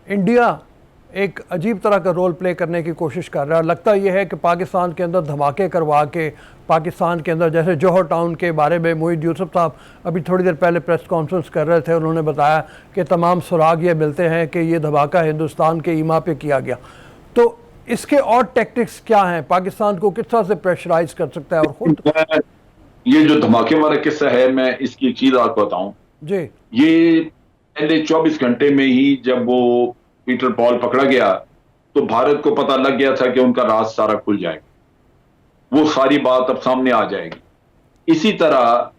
India एक अजीब तरह का रोल प्ले करने की कोशिश कर रहा है। लगता यह है कि पाकिस्तान के अंदर धमाके करवा के, पाकिस्तान के अंदर जैसे जौहर टाउन के बारे में मोहित यूसुफ साहब अभी थोड़ी देर पहले प्रेस कॉन्फ्रेंस कर रहे थे, उन्होंने बताया कि तमाम सुराग ये मिलते हैं कि ये धमाका हिंदुस्तान के ईमा पे किया गया। तो इसके और टैक्टिक्स क्या हैं? पाकिस्तान को किस तरह से प्रेशराइज कर सकता है? और खुद ये जो धमाके वाला किस्सा है, मैं इसकी एक चीज आपको बताऊं। जी ये पहले 24 घंटे में ही जब वो पीटर पॉल पकड़ा गया तो भारत को पता लग गया था कि उनका राज सारा खुल जाएगा, वो सारी बात अब सामने आ जाएगी। इसी तरह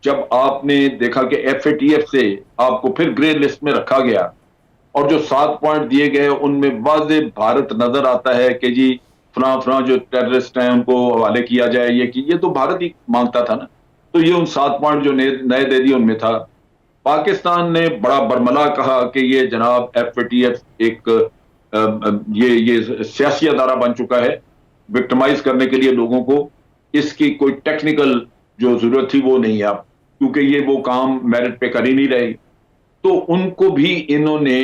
जब आपने देखा कि एफएटीएफ से आपको फिर ग्रे लिस्ट में रखा गया और जो 7 पॉइंट दिए गए उनमें वाज़े भारत नजर आता है कि जी फला फला जो टेररिस्ट हैं उनको हवाले किया जाए, ये तो भारत ही मांगता था ना। तो ये उन 7 पॉइंट जो नए दे दिए उनमें था। पाकिस्तान ने बड़ा बरमला कहा कि ये जनाब एफएटीएफ एक ये सियासी अदारा बन चुका है विक्टिमाइज करने के लिए लोगों को। इसकी कोई टेक्निकल जो जरूरत थी वो नहीं है अब, क्योंकि ये वो काम मेरिट पे कर ही नहीं रहे। तो उनको भी इन्होंने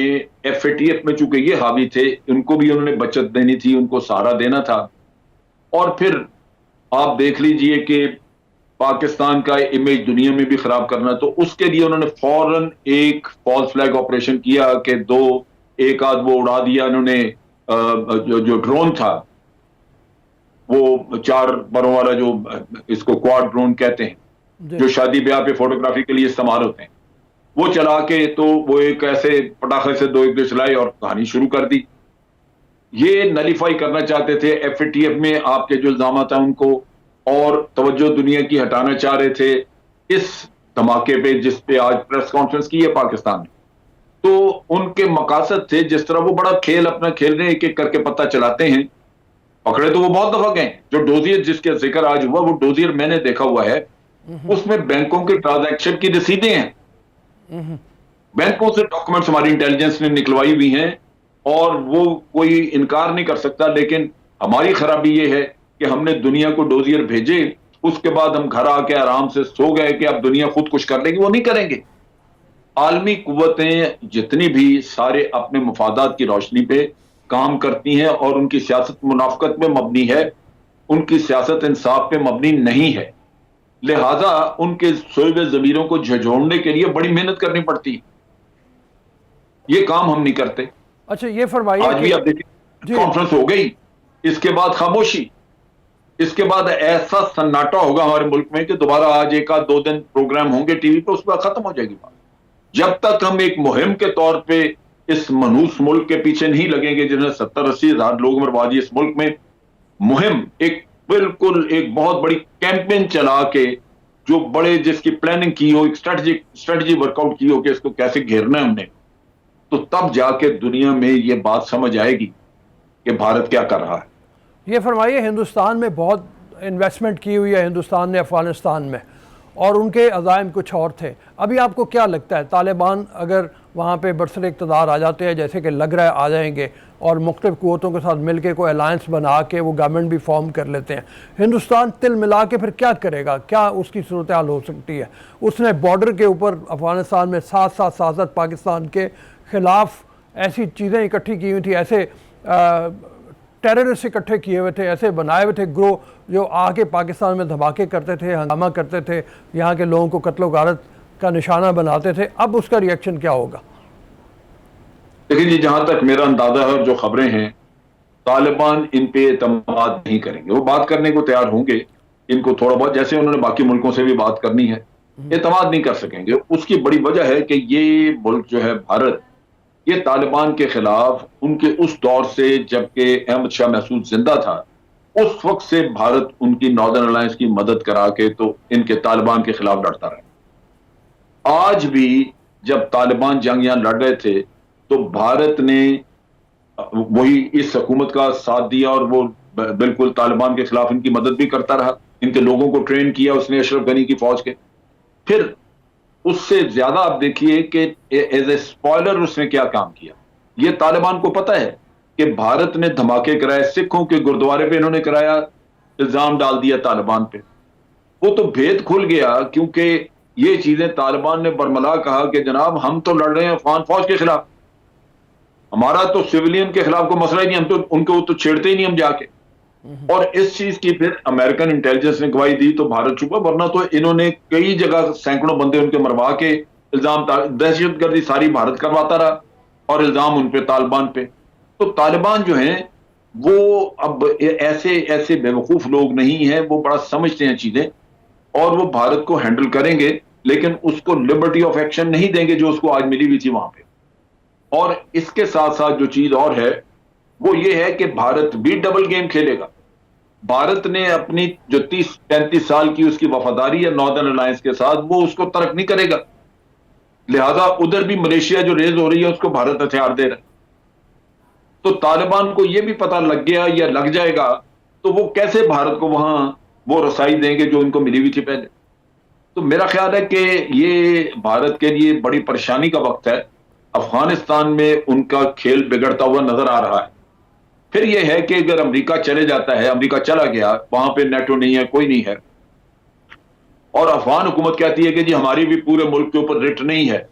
एफएटीएफ में, चूंकि ये हावी थे, उनको भी उन्होंने बचत देनी थी, उनको सहारा देना था। और फिर आप देख लीजिए कि पाकिस्तान का इमेज दुनिया में भी खराब करना, तो उसके लिए उन्होंने फौरन एक फॉल्स फ्लैग ऑपरेशन किया कि एक आध वो उड़ा दिया उन्होंने। जो ड्रोन था वो 4 बरों वाला, जो इसको क्वाड ड्रोन कहते हैं, जो शादी ब्याह पे फोटोग्राफी के लिए इस्तेमाल होते हैं, वो चला के तो वो एक ऐसे पटाखे से 2 एक चलाए और कहानी शुरू कर दी। ये नलीफाई करना चाहते थे एफएटीएफ में आपके जो इल्जाम हैं उनको, और तवज्जो दुनिया की हटाना चाह रहे थे इस धमाके पे जिस पे आज प्रेस कॉन्फ्रेंस की है पाकिस्तान ने। तो उनके मकासद थे, जिस तरह वो बड़ा खेल अपना खेल रहे हैं, एक एक करके पता चलाते हैं। पकड़े तो वो बहुत दफा गए। जो डोजियर जिसके जिक्र आज हुआ, वो डोजियर मैंने देखा हुआ है, उसमें बैंकों के ट्रांजैक्शन की रसीदें हैं, बैंकों से डॉक्यूमेंट्स हमारी इंटेलिजेंस ने निकलवाई हुई हैं, और वो कोई इनकार नहीं कर सकता। लेकिन हमारी खराबी ये है कि हमने दुनिया को डोजियर भेजे, उसके बाद हम घर आके आराम से सो गए कि अब दुनिया खुद कुछ कर लेगी। वो नहीं करेंगे। आलमी कुव्वतें जितनी भी सारे अपने मफादात की रोशनी पे काम करती हैं, और उनकी सियासत मुनाफकत में मबनी है, उनकी सियासत इंसाफ पे मबनी नहीं है। लिहाजा उनके सोए हुए जमीरों को झंझोड़ने के लिए बड़ी मेहनत करनी पड़ती है। ये काम हम नहीं करते। अच्छा, ये फरमाइए आज भी आप देखिए कॉन्फ्रेंस हो गई, इसके बाद खामोशी, इसके बाद ऐसा सन्नाटा होगा हमारे मुल्क में कि दोबारा आज एक आध 2 दिन प्रोग्राम होंगे टीवी पे, उसके बाद खत्म हो जाएगी बात। जब तक हम एक मुहिम के तौर पे इस मनहूस मुल्क के पीछे नहीं लगेंगे जिन्हें 70-80 हजार लोग मरवा दिए इस मुल्क में, मुहिम एक बिल्कुल एक बहुत बड़ी कैंपेन चला के जो बड़े जिसकी प्लानिंग की हो, एक स्ट्रेटजी वर्कआउट की हो कि इसको कैसे घेरना है हमने, तो तब जाके दुनिया में ये बात समझ आएगी कि भारत क्या कर रहा है। ये फरमाइए, हिंदुस्तान में बहुत इन्वेस्टमेंट की हुई है हिंदुस्तान ने अफ़गानिस्तान में, और उनके अज़ाइम कुछ और थे। अभी आपको क्या लगता है, तालिबान अगर वहाँ पे बरसर इक़्तिदार आ जाते हैं, जैसे कि लग रहा है आ जाएंगे, और मुख्तलिफ़ क़ुव्वतों के साथ मिल के कोई अलायंस बना के वो गवर्नमेंट भी फॉर्म कर लेते हैं, हिंदुस्तान तिल मिला के फिर क्या करेगा? क्या उसकी सूरत हाल हो सकती है? उसने बॉर्डर के ऊपर अफ़गानिस्तान में साथ साथ साथ पाकिस्तान के ख़िलाफ़ ऐसी चीज़ें इकट्ठी की हुई थी, ऐसे टेररिस्ट इकट्ठे किए हुए थे, ऐसे बनाए हुए थे ग्रोह जो आके पाकिस्तान में धमाके करते थे, हंगामा करते थे, यहाँ के लोगों को कत्ल गारत का निशाना बनाते थे। अब उसका रिएक्शन क्या होगा? देखिए जी, जहां तक मेरा अंदाजा है और जो खबरें हैं, तालिबान इन पे एतमाद नहीं करेंगे। वो बात करने को तैयार होंगे, इनको थोड़ा बहुत, जैसे उन्होंने बाकी मुल्कों से भी बात करनी है, एतमाद नहीं कर सकेंगे। उसकी बड़ी वजह है कि ये मुल्क जो है भारत, ये तालिबान के खिलाफ उनके उस दौर से जबकि अहमद शाह महसूद जिंदा था, उस वक्त से भारत उनकी नॉर्दर्न अलायंस की मदद करा के तो इनके तालिबान के खिलाफ लड़ता रहा। आज भी जब तालिबान जंग यहां लड़ रहे थे तो भारत ने वही इस हुकूमत का साथ दिया, और वो बिल्कुल तालिबान के खिलाफ इनकी मदद भी करता रहा। इनके लोगों को ट्रेन किया उसने, अशरफ गनी की फौज के। फिर उससे ज्यादा आप देखिए कि एज ए स्पॉइलर उसने क्या काम किया। ये तालिबान को पता है कि भारत ने धमाके कराए, सिखों के गुरुद्वारे पे इन्होंने कराया, इल्जाम डाल दिया तालिबान पे। वो तो भेद खुल गया, क्योंकि ये चीजें तालिबान ने बरमला कहा कि जनाब हम तो लड़ रहे हैं अफगान फौज के खिलाफ, हमारा तो सिविलियन के खिलाफ कोई मसला ही नहीं, हम तो उनको तो छेड़ते ही नहीं हम जाके। और इस चीज की फिर अमेरिकन इंटेलिजेंस ने गवाही दी तो भारत चुका, वरना तो इन्होंने कई जगह सैकड़ों बंदे उनके मरवा के इल्जाम, दहशतगर्दी सारी भारत करवाता रहा और इल्जाम उन पे तालिबान पे। तो तालिबान जो है वो अब ऐसे ऐसे बेवकूफ लोग नहीं है, वो बड़ा समझते हैं चीजें और वो भारत को हैंडल करेंगे, लेकिन उसको लिबर्टी ऑफ एक्शन नहीं देंगे जो उसको आज मिली हुई थी वहां पे। और इसके साथ साथ जो चीज और है वो ये है कि भारत भी डबल गेम खेलेगा। भारत ने अपनी जो 30-35 साल की उसकी वफादारी है नॉर्दर्न अलायंस के साथ, वो उसको तर्क नहीं करेगा। लिहाजा उधर भी मलेशिया जो रेज हो रही है उसको भारत हथियार दे रहा है। तो तालिबान को यह भी पता लग गया या लग जाएगा तो वो कैसे भारत को वहां वो रसाई देंगे जो उनको मिली हुई थी पहले। तो मेरा ख्याल है कि ये भारत के लिए बड़ी परेशानी का वक्त है। अफगानिस्तान में उनका खेल बिगड़ता हुआ नजर आ रहा है। फिर यह है कि अगर अमेरिका चले जाता है, अमेरिका चला गया, वहां पे नेटो नहीं है, कोई नहीं है, और अफगान हुकूमत कहती है कि जी हमारी भी पूरे मुल्क के ऊपर रिट नहीं है,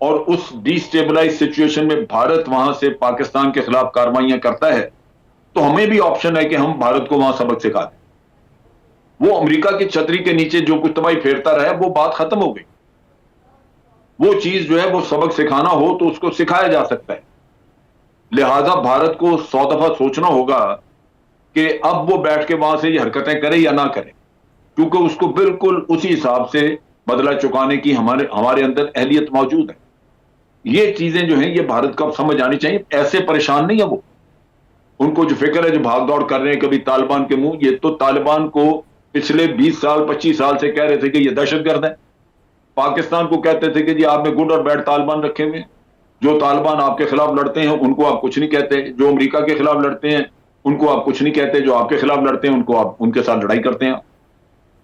और उस डिस्टेबलाइज सिचुएशन में भारत वहां से पाकिस्तान के खिलाफ कार्रवाइयां करता है, तो हमें भी ऑप्शन है कि हम भारत को वहां सबक सिखा दें। वो अमेरिका की छतरी के नीचे जो कुछ तबाही फेरता रहा है वो बात खत्म हो गई। वो चीज जो है वो सबक सिखाना हो तो उसको सिखाया जा सकता है। लिहाजा भारत को 100 दफा सोचना होगा कि अब वो बैठ के वहां से ये हरकतें करे या ना करे, क्योंकि उसको बिल्कुल उसी हिसाब से बदला चुकाने की हमारे हमारे अंदर अहलियत मौजूद है। ये चीजें जो हैं ये भारत को अब समझ आनी चाहिए। ऐसे परेशान नहीं है वो, उनको जो फिक्र है, जो भाग दौड़ कर रहे हैं कभी तालिबान के मुंह, ये तो तालिबान को पिछले 20 साल 25 साल से कह रहे थे कि ये दहशतगर्द है। पाकिस्तान को कहते थे कि जी आप में गुड और बैड तालिबान रखे हुए हैं। जो तालिबान आपके खिलाफ लड़ते हैं उनको आप कुछ नहीं कहते, जो अमेरिका के खिलाफ लड़ते हैं उनको आप कुछ नहीं कहते, जो आपके खिलाफ लड़ते हैं उनको आप उनके साथ लड़ाई करते हैं।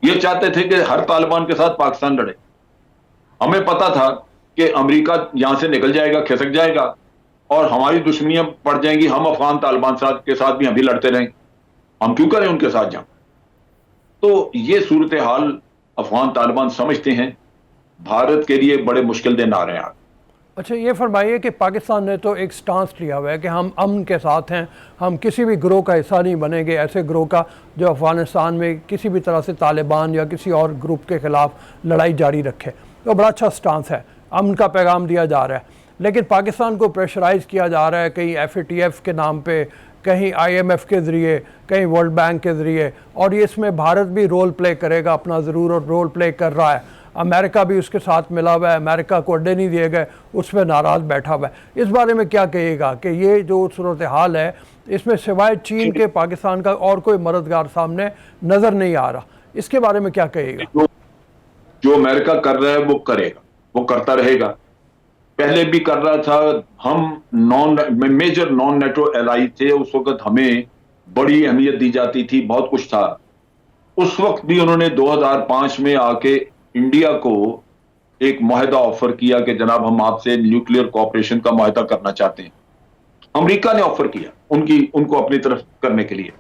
ये चाहते थे कि हर तालिबान के साथ पाकिस्तान लड़े। हमें पता था कि अमेरिका यहां से निकल जाएगा, खिसक जाएगा और हमारी दुश्मनियां पड़ जाएंगी, हम अफगान तालिबान के साथ भी हम भी लड़ते रहेंगे, हम क्यों करें उनके साथ जंग। तो ये सूरत हाल अफगान तालिबान समझते हैं, भारत के लिए बड़े मुश्किल दिन आ रहे हैं। अच्छा, ये फरमाइए कि पाकिस्तान ने तो एक स्टांस लिया हुआ है कि हम अमन के साथ हैं, हम किसी भी ग्रोह का हिस्सा नहीं बनेंगे, ऐसे ग्रोह का जो अफ़गानिस्तान में किसी भी तरह से तालिबान या किसी और ग्रुप के ख़िलाफ़ लड़ाई जारी रखे। तो बड़ा अच्छा स्टांस है, अमन का पैगाम दिया जा रहा है। लेकिन पाकिस्तान को प्रेशराइज़ किया जा रहा है, कहीं FATF के नाम पे, कहीं IMF के ज़रिए, कहीं वर्ल्ड बैंक के ज़रिए, और ये इसमें भारत भी रोल प्ले करेगा अपना ज़रूर, और रोल प्ले कर रहा है। अमेरिका भी उसके साथ मिला हुआ है, अमेरिका को अड्डे नहीं दिए गए, उस पर नाराज़ बैठा हुआ है। इस बारे में क्या कहिएगा कि ये जो सूरत हाल है इसमें सिवाय चीन के पाकिस्तान का और कोई मददगार सामने नज़र नहीं आ रहा, इसके बारे में क्या कहिएगा? जो अमेरिका कर रहा है वो करेगा, वो करता रहेगा, पहले भी कर रहा था। हम मेजर नॉन नेटो एलाई थे, उस वक्त हमें बड़ी अहमियत दी जाती थी, बहुत कुछ था। उस वक्त भी उन्होंने 2005 में आके इंडिया को एक मुआहदा ऑफर किया कि जनाब हम आपसे न्यूक्लियर कोऑपरेशन का मुआहदा करना चाहते हैं। अमेरिका ने ऑफर किया उनको अपनी तरफ करने के लिए,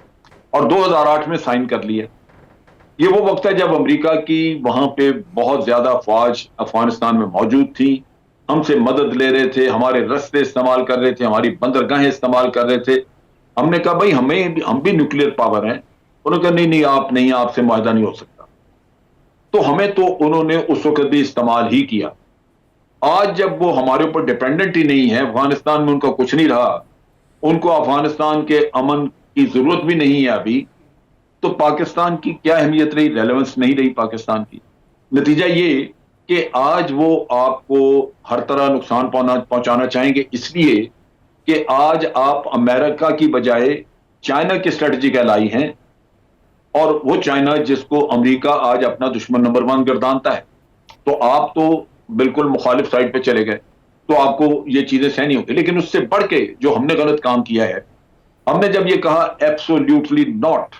और 2008 में साइन कर लिया। ये वो वक्त है जब अमेरिका की वहां पे बहुत ज्यादा फौज अफगानिस्तान में मौजूद थी, हमसे मदद ले रहे थे, हमारे रास्ते इस्तेमाल कर रहे थे, हमारी बंदरगाहें इस्तेमाल कर रहे थे। हमने कहा भाई हम भी न्यूक्लियर पावर हैं। उन्होंने कहा नहीं, आप नहीं, आपसे मुआहदा नहीं हो सकता। तो हमें तो उन्होंने उस वक्त भी इस्तेमाल ही किया। आज जब वो हमारे ऊपर डिपेंडेंट ही नहीं है, अफगानिस्तान में उनका कुछ नहीं रहा, उनको अफगानिस्तान के अमन की जरूरत भी नहीं है अभी, तो पाकिस्तान की क्या अहमियत रही, रेलेवेंस नहीं रही पाकिस्तान की। नतीजा ये कि आज वो आपको हर तरह नुकसान पहुंचाना चाहेंगे, इसलिए कि आज आप अमेरिका की बजाय चाइना की स्ट्रेटजी कहलाई हैं, और वो चाइना जिसको अमेरिका आज अपना दुश्मन नंबर 1 गर्दानता है। तो आप तो बिल्कुल मुखालिफ साइड पे चले गए, तो आपको ये चीजें सहनी होगी। लेकिन उससे बढ़ के जो हमने गलत काम किया है, हमने जब ये कहा एब्सोल्यूटली नॉट,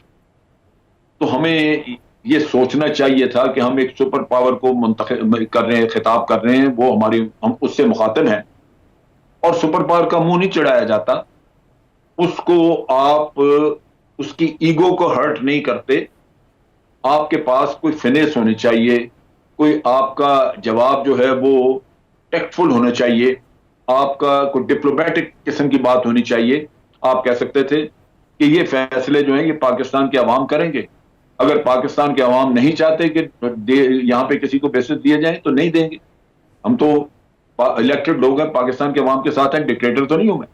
तो हमें ये सोचना चाहिए था कि हम एक सुपर पावर को मुंतखब कर रहे हैं, खिताब कर रहे हैं, वो हम उससे मुखातिब हैं, और सुपर पावर का मुंह नहीं चढ़ाया जाता। उसको आप उसकी ईगो को हर्ट नहीं करते। आपके पास कोई फिनेस होनी चाहिए, कोई आपका जवाब जो है वो टेक्टफुल होना चाहिए। आपका कोई डिप्लोमेटिक किस्म की बात होनी चाहिए। आप कह सकते थे कि ये फैसले जो हैं ये पाकिस्तान के अवाम करेंगे। अगर पाकिस्तान के अवाम नहीं चाहते कि यहाँ पे किसी को बेसिस दिए जाए तो नहीं देंगे। हम तो इलेक्टेड लोग हैं, पाकिस्तान के अवाम के साथ हैं, डिक्टेटर तो नहीं हूं मैं।